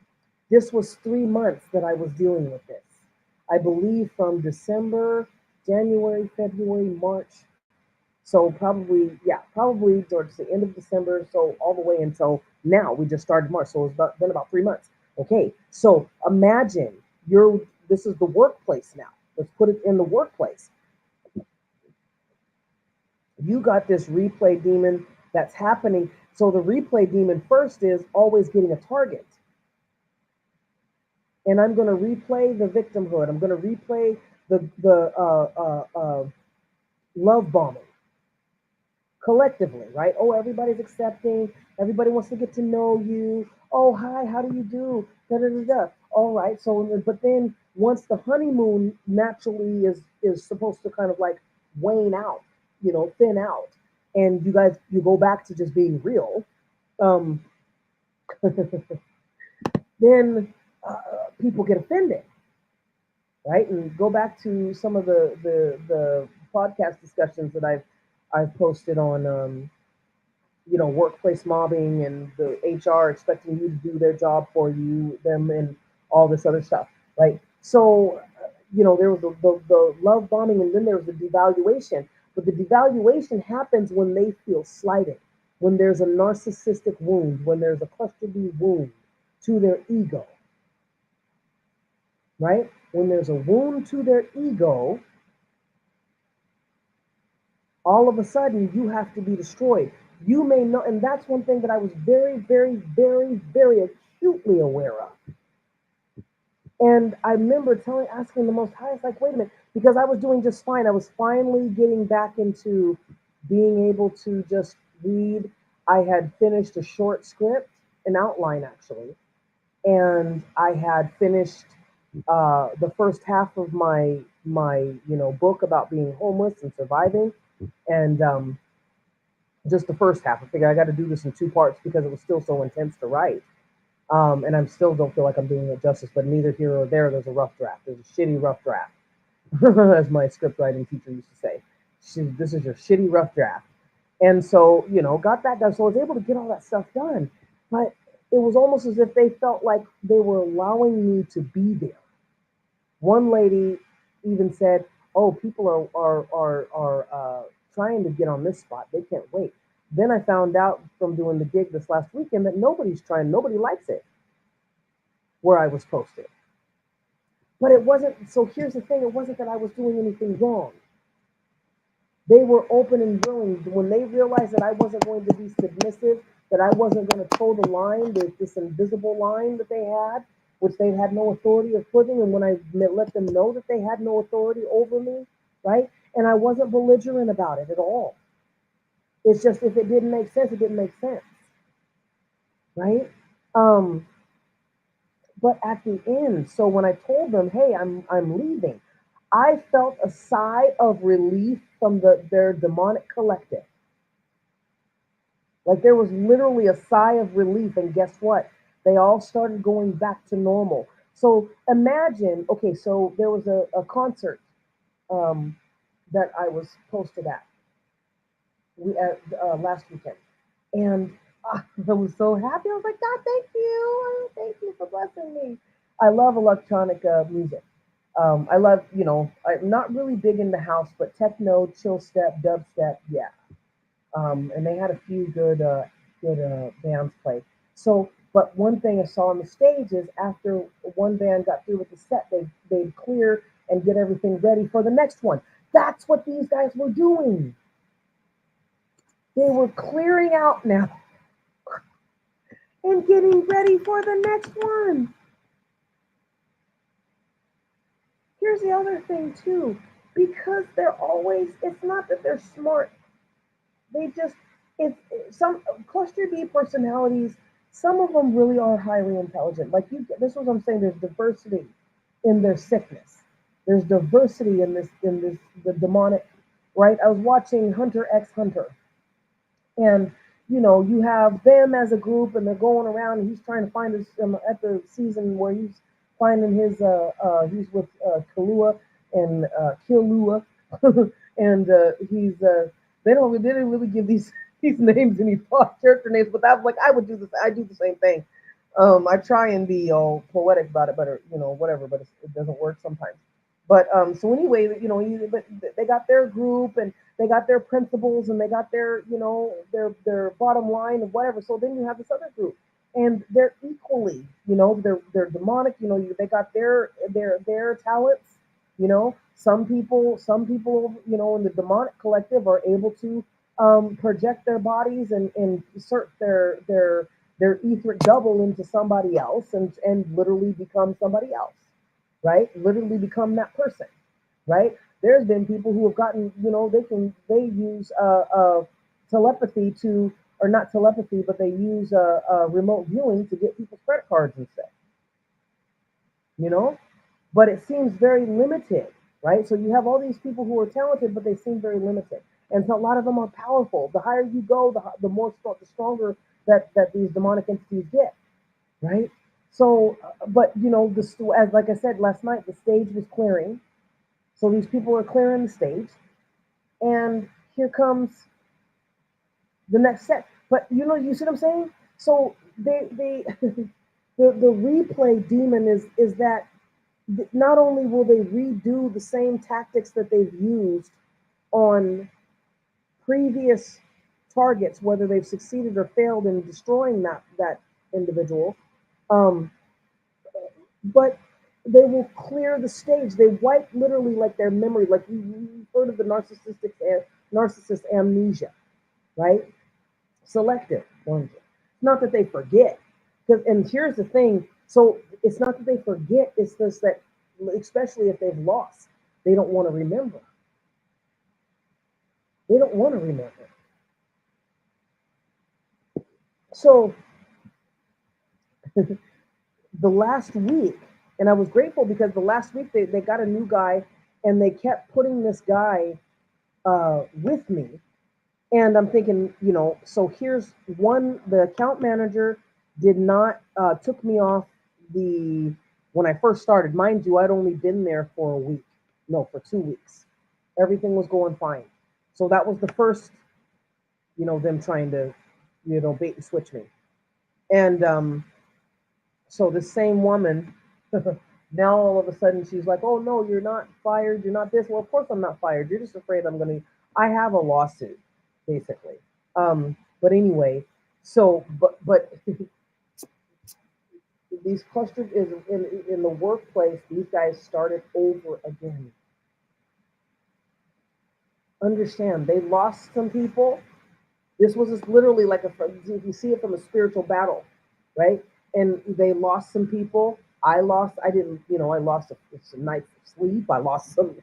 This was 3 months that I was dealing with this. I believe from December, January, February, March. So probably towards the end of December, so all the way until now. We just started March, so been about 3 months. Okay, so imagine this is the workplace now. Let's put it in the workplace. You got this replay demon that's happening. So the replay demon first is always getting a target. And I'm going to replay the victimhood. I'm going to replay the love bombing collectively, right? Oh, everybody's accepting. Everybody wants to get to know you. Oh, hi, how do you do? Da da da da. All right. So, but then once the honeymoon naturally is supposed to kind of like wane out, thin out, and you go back to just being real. Um, then people get offended, right? And go back to some of the podcast discussions that I've posted on workplace mobbing and the HR expecting you to do their job for them, and all this other stuff, right? So, there was the love bombing, and then there was the devaluation. But the devaluation happens when they feel slighted, when there's a narcissistic wound, when there's a cluster B wound to their ego, right? When there's a wound to their ego, all of a sudden you have to be destroyed. You may know, and that's one thing that I was very, very, very, very acutely aware of. And I remember asking the Most High, it's like, wait a minute, because I was doing just fine. I was finally getting back into being able to just read. I had finished a short script, an outline actually, and I had finished the first half of my book about being homeless and surviving, and just the first half. I figured I got to do this in 2 parts because it was still so intense to write. And I still don't feel like I'm doing it justice, but neither here or there. There's a rough draft. There's a shitty rough draft, as my script writing teacher used to say. This is your shitty rough draft. And so, got that done. So I was able to get all that stuff done. But it was almost as if they felt like they were allowing me to be there. One lady even said, "Oh, people are trying to get on this spot. They can't wait." Then I found out from doing the gig this last weekend that nobody's trying. Nobody likes it where I was posted. But it wasn't. So here's the thing: it wasn't that I was doing anything wrong. They were open and willing when they realized that I wasn't going to be submissive, that I wasn't going to toe the line, this invisible line that they had, which they had no authority of putting. And when I let them know that they had no authority over me, right? And I wasn't belligerent about it at all. It's just if it didn't make sense, it didn't make sense, right? Um, but at the end, so when I told them, hey, I'm leaving, I felt a sigh of relief from their demonic collective. Like there was literally a sigh of relief, and guess what? They all started going back to normal. So imagine, okay, so there was a concert um, that I was posted at last weekend, and I was so happy. I was like, God, thank you for blessing me. I love electronic music. I love, I'm not really big in the house, but techno, chill step, dubstep, yeah. And they had a few good bands play. So, but one thing I saw on the stage is after one band got through with the set, they'd clear and get everything ready for the next one. That's what these guys were doing. They were clearing out now and getting ready for the next one. Here's the other thing too, because they're always, it's not that they're smart. They just, it's some cluster B personalities, some of them really are highly intelligent. Like this is what I'm saying, there's diversity in their sickness. There's diversity in this the demonic, right? I was watching Hunter x Hunter, and you have them as a group, and they're going around, and he's trying to find his at the season where he's finding his he's with Kalua and Kilua, and he's they didn't really give these these names any thought, character names, but that was like I do the same thing. I try and be all poetic about it, but whatever, but it doesn't work sometimes. But so anyway, but they got their group, and they got their principles, and they got their their bottom line and whatever. So then you have this other group, and they're equally, they're demonic. They got their talents. Some people in the demonic collective are able to project their bodies and insert their etheric double into somebody else, and literally become somebody else, right? Literally become that person, right? There's been people who have gotten, they use telepathy to, or not telepathy, but they use remote viewing to get people's credit cards and stuff, you know? But it seems very limited, right? So you have all these people who are talented, but they seem very limited. And so a lot of them are powerful. The higher you go, the more the stronger that these demonic entities get, right? So, but this, as like I said last night, the stage was clearing. So these people are clearing the stage, and here comes the next set. But you see what I'm saying? So they the replay demon is that not only will they redo the same tactics that they've used on previous targets, whether they've succeeded or failed in destroying that individual, um, but they will clear the stage. They wipe literally like their memory, like you've heard of the narcissist amnesia, right? Selective amnesia. It's not that they forget, and here's the thing. So it's not that they forget. It's just that, especially if they've lost, they don't want to remember. They don't want to remember. So the last week, and I was grateful because the last week they got a new guy, and they kept putting this guy with me. And I'm thinking, so here's one, the account manager did not, took me off when I first started. Mind you, I'd only been there for a week. No, for 2 weeks. Everything was going fine. So that was the first, them trying to, bait and switch me. And so the same woman, now all of a sudden she's like, oh no, you're not fired. You're not this. Well, of course I'm not fired. You're just afraid I have a lawsuit, basically. But anyway, so, but these clusters is in the workplace, these guys started over again. Understand, they lost some people. This was just literally like you see it from a spiritual battle, right? And they lost some people. I didn't, I lost some nights of sleep. I lost some,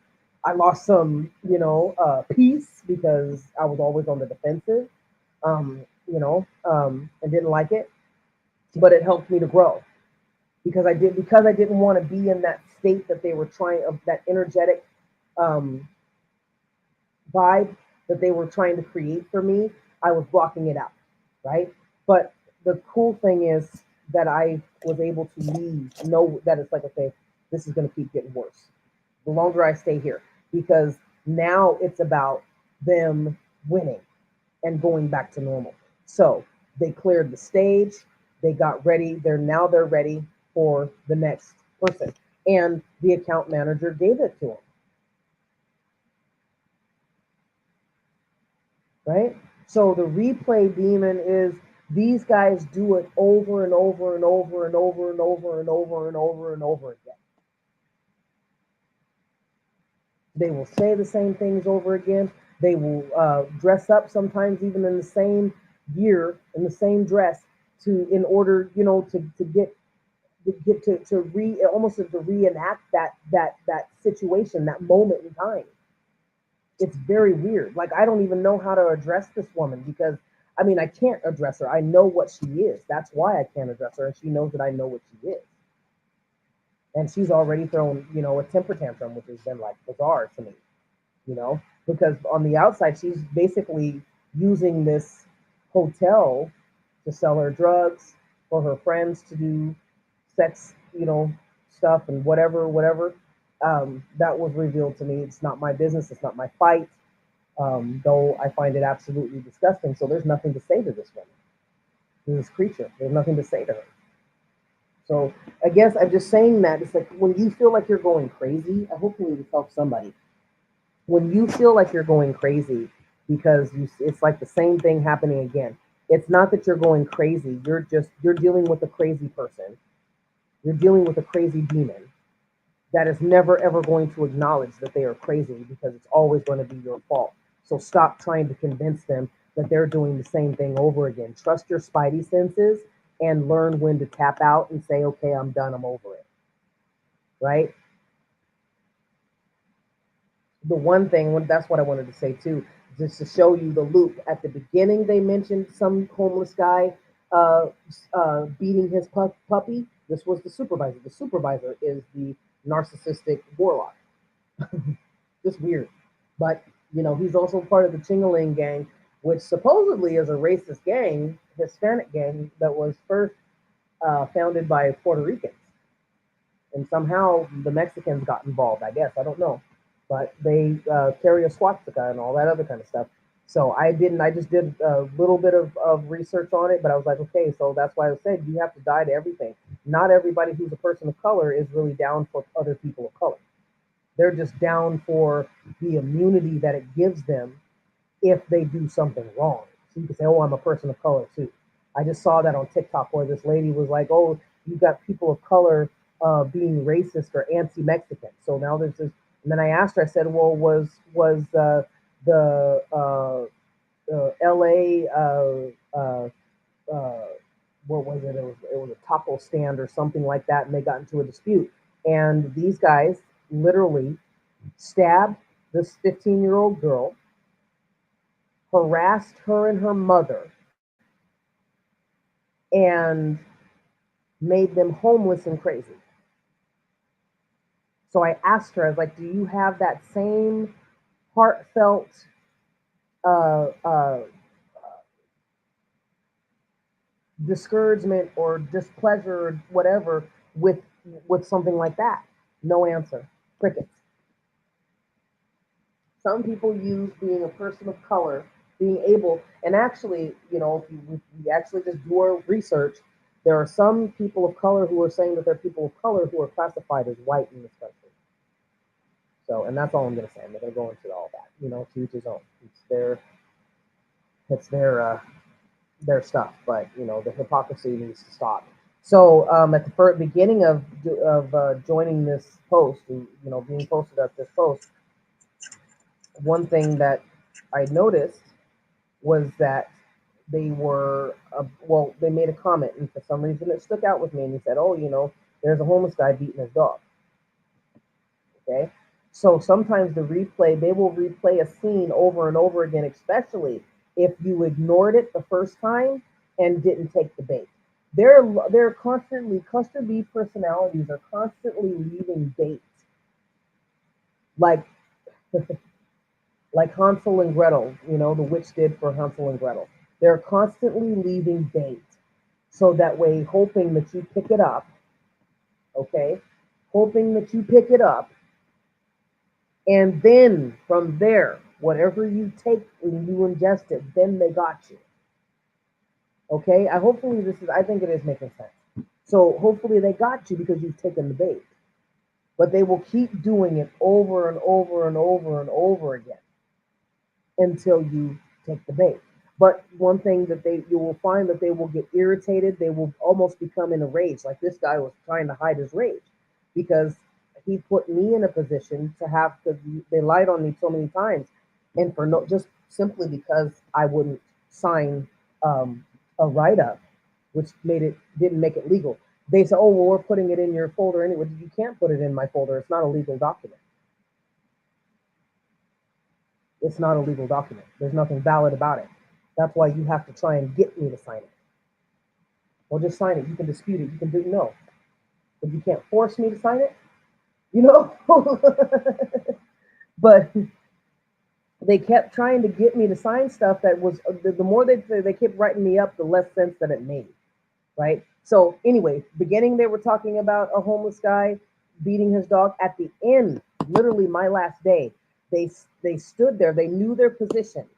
peace, because I was always on the defensive, and didn't like it, but it helped me to grow. because I didn't want to be in that state that they were trying of that energetic um, vibe that they were trying to create for me. I was blocking it out, right? But the cool thing is that I was able to leave, know that it's like, okay, this is going to keep getting worse the longer I stay here, because now it's about them winning and going back to normal. So they cleared the stage, they got ready. They're ready for the next person, and the account manager gave it to them, right? So the replay demon is these guys do it over and over and over and over and over and over and over and over again. They will say the same things over again. They will dress up sometimes even in the same gear, in the same dress, to in order, to re almost to reenact that situation, that moment in time. It's very weird. Like, I don't even know how to address this woman, because I mean, I can't address her. I know what she is. That's why I can't address her, and she knows that I know what she is. And she's already thrown, a temper tantrum, which has been like bizarre to me, because on the outside she's basically using this hotel to sell her drugs, for her friends to do sex, stuff and whatever. That was revealed to me. It's not my business. It's not my fight. Though I find it absolutely disgusting. So there's nothing to say to this woman, to this creature. There's nothing to say to her. So I guess I'm just saying that it's like when you feel like you're going crazy, I hopefully this helps somebody. When you feel like you're going crazy because it's like the same thing happening again. It's not that you're going crazy. You're dealing with a crazy person. You're dealing with a crazy demon that is never ever going to acknowledge that they are crazy, because it's always going to be your fault. So stop trying to convince them that they're doing the same thing over again. Trust your spidey senses and learn when to tap out and say, okay, I'm done, I'm over it. Right? The one thing, that's what I wanted to say too, just to show you the loop. At the beginning, they mentioned some homeless guy beating his puppy. This was the supervisor. The supervisor is the narcissistic warlock. Just weird. But, he's also part of the Chingaling gang, which supposedly is a racist gang, Hispanic gang, that was first founded by Puerto Ricans. And somehow the Mexicans got involved, I guess. I don't know. But they carry a swastika and all that other kind of stuff. So I just did a little bit of research on it, but I was like, okay, so that's why I said you have to die to everything. Not everybody who's a person of color is really down for other people of color. They're just down for the immunity that it gives them if they do something wrong. So you can say, oh, I'm a person of color too. I just saw that on TikTok where this lady was like, oh, you got people of color being racist or anti-Mexican. So now there's this, and then I asked her, I said, well, was the L.A. What was it? It was a taco stand or something like that, and they got into a dispute. And these guys literally stabbed this 15-year-old girl, harassed her and her mother, and made them homeless and crazy. So I asked her, I was like, do you have that same heartfelt uh, uh, discouragement or displeasure or whatever with something like that? No answer. Crickets. Some people use being a person of color, being able, and actually, if we actually just do our research, there are some people of color who are saying that they're people of color who are classified as white in this country. So, and that's all I'm going to say. I'm not going to go into all that. To each his own. It's their stuff, but the hypocrisy needs to stop. So, at the beginning of joining this post, and being posted at this post, one thing that I noticed was that they made a comment, and for some reason it stuck out with me. And he said, "Oh, there's a homeless guy beating his dog." Okay, so sometimes they will replay a scene over and over again, especially if you ignored it the first time and didn't take the bait. They're constantly, cluster B personalities are constantly leaving bait, like like Hansel and Gretel, the witch did for Hansel and Gretel. They're constantly leaving bait, so that way, hoping that you pick it up, okay? Hoping that you pick it up, and then from there, whatever you take and you ingest it, then they got you. Okay? I think it is making sense. So hopefully they got you because you've taken the bait. But they will keep doing it over and over and over and over again until you take the bait. But one thing that you will find that they will get irritated. They will almost become in a rage. Like this guy was trying to hide his rage because he put me in a position to have, because they lied on me so many times, and for no, just simply because I wouldn't sign a write up, which didn't make it legal. They said, "Oh well, we're putting it in your folder anyway." You can't put it in my folder. It's not a legal document. It's not a legal document. There's nothing valid about it. That's why you have to try and get me to sign it. Well, just sign it. You can dispute it. You can do no, but you can't force me to sign it. You know. But they kept trying to get me to sign stuff that was the more they kept writing me up, the less sense that it made. Right. So anyway, beginning they were talking about a homeless guy beating his dog. At the end, literally my last day, they stood there. They knew their positions,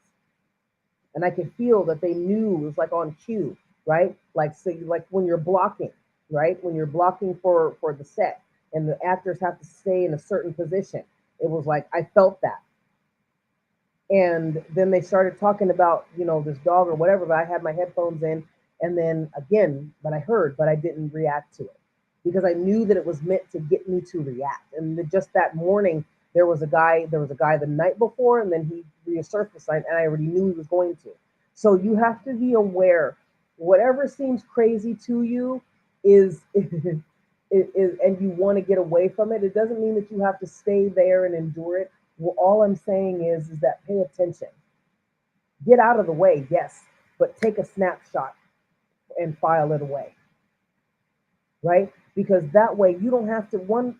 and I could feel that they knew. It was like on cue, right? Like so, like when you're blocking, right? When you're blocking for the set, and the actors have to stay in a certain position. It was like I felt that. And then they started talking about, this dog or whatever, but I had my headphones in. And then again, but I heard, but I didn't react to it because I knew that it was meant to get me to react. And just that morning, there was a guy the night before, and then he resurfaced, and I already knew he was going to. So you have to be aware. Whatever seems crazy to you is, and you want to get away from it. It doesn't mean that you have to stay there and endure it. Well, all I'm saying is that pay attention. Get out of the way, yes, but take a snapshot and file it away, right? Because that way you don't have to. One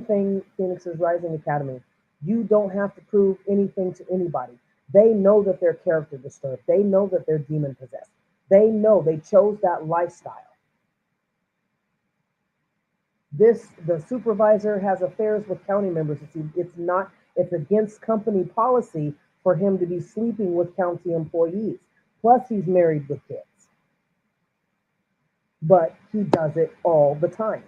thing, Phoenix's Rising Academy, you don't have to prove anything to anybody. They know that they're character disturbed. They know that they're demon possessed. They know they chose that lifestyle. The supervisor has affairs with county members. It's against company policy for him to be sleeping with county employees. Plus, he's married with kids. But he does it all the time.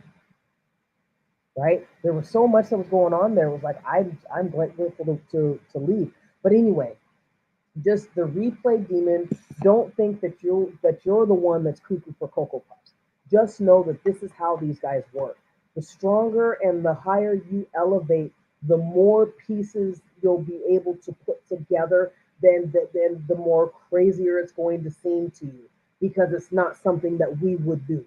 Right? There was so much that was going on there. It was like I'm grateful to leave. But anyway, just the replay demon. Don't think that you're the one that's cuckoo for Cocoa Puffs. Just know that this is how these guys work. The stronger and the higher you elevate, the more pieces you'll be able to put together, then the more crazier it's going to seem to you because it's not something that we would do,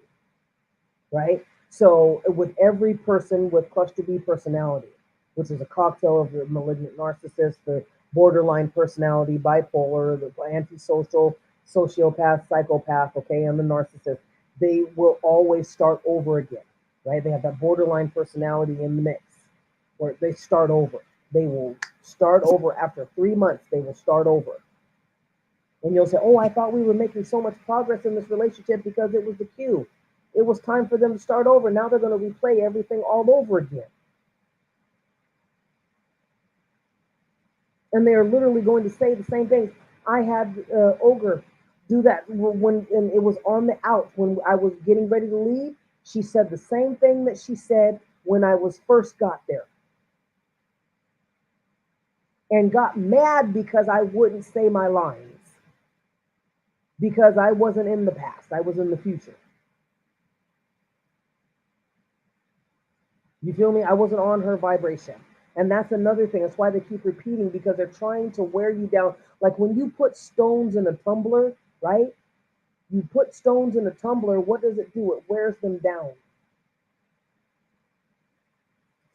right? So with every person with cluster B personality, which is a cocktail of the malignant narcissist, the borderline personality, bipolar, the antisocial, sociopath, psychopath, okay, and the narcissist, they will always start over again, right? They have that borderline personality in the mix where they start over. They will start over after 3 months. They will start over. And you'll say, oh, I thought we were making so much progress in this relationship because it was the cue. It was time for them to start over. Now they're going to replay everything all over again. And they're literally going to say the same things. I had Ogre do that and it was on the out when I was getting ready to leave. She said the same thing that she said when I was first got there. And got mad because I wouldn't say my lines. Because I wasn't in the past. I was in the future. You feel me? I wasn't on her vibration. And that's another thing. That's why they keep repeating, because they're trying to wear you down. Like when you put stones in a tumbler, right? You put stones in a tumbler, what does it do? It wears them down.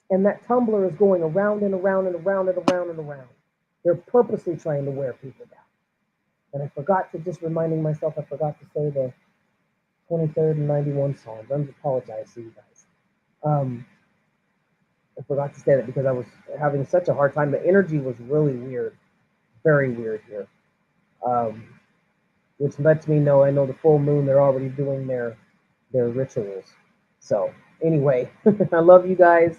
And that tumbler is going around and around and around and around and around. They're purposely trying to wear people down. And I forgot to, just reminding myself, I forgot to say the 23rd and 91 Psalms. I apologize to you guys. I forgot to say that because I was having such a hard time. The energy was really weird, very weird here, um, which lets me know I know the full moon. They're already doing their rituals. So anyway, I love you guys.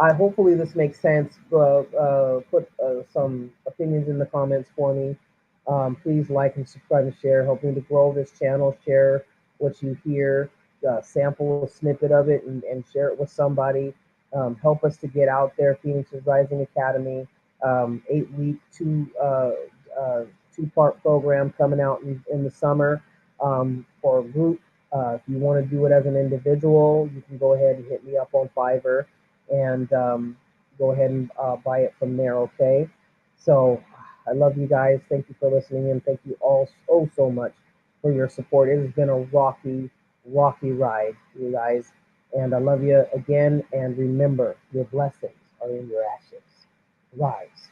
I hopefully this makes sense. Put some opinions in the comments for me. Please like and subscribe and share. Help me to grow this channel. Share what you hear. Sample a snippet of it and share it with somebody. Help us to get out there. Phoenix is Rising Academy, 8-week, two-part program coming out in the summer for a group. If you want to do it as an individual, you can go ahead and hit me up on Fiverr and go ahead and buy it from there, okay? So I love you guys. Thank you for listening in. Thank you all so much for your support. It has been a rocky ride, you guys. And I love you again. And remember, your blessings are in your ashes. Rise.